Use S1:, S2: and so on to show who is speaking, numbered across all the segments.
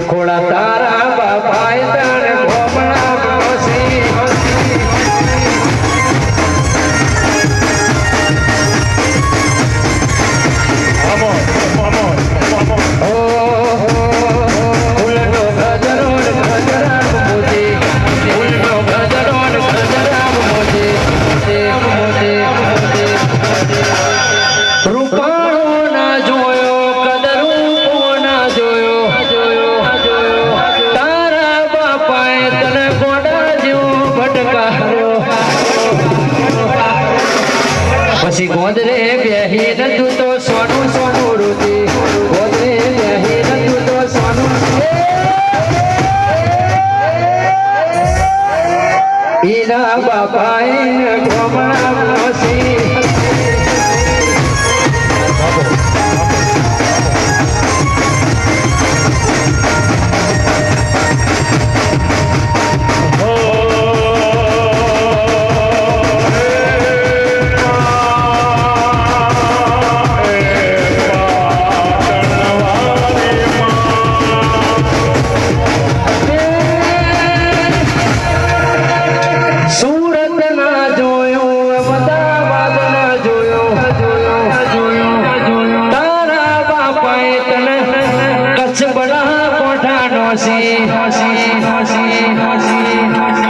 S1: खोड़ा तारा बापाए तारे भोमड़ा बसी પછી ગોદરે બેહી નતું તો સોનું સોનું રૂતી ગોદરે બેહી નતું તો સોનું ઈના બાપાએ ગોમણા મોસી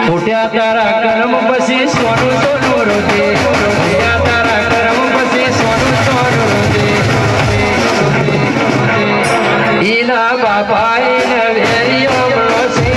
S1: फूट्या तारा कर्म बसी सोनू सोनू रोते फूट्या तारा कर्म बसी सोनू सोनू रोते ईना बापाए न वेरियो बसी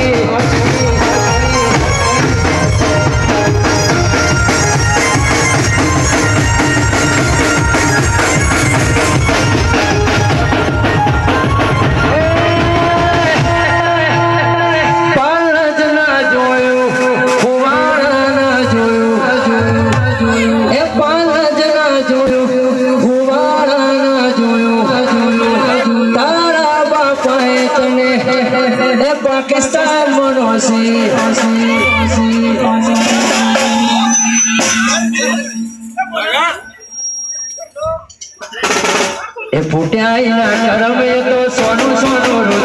S1: पाकिस्तान मनोसी ए फूट्या इना कर्म तो सोनू सोनू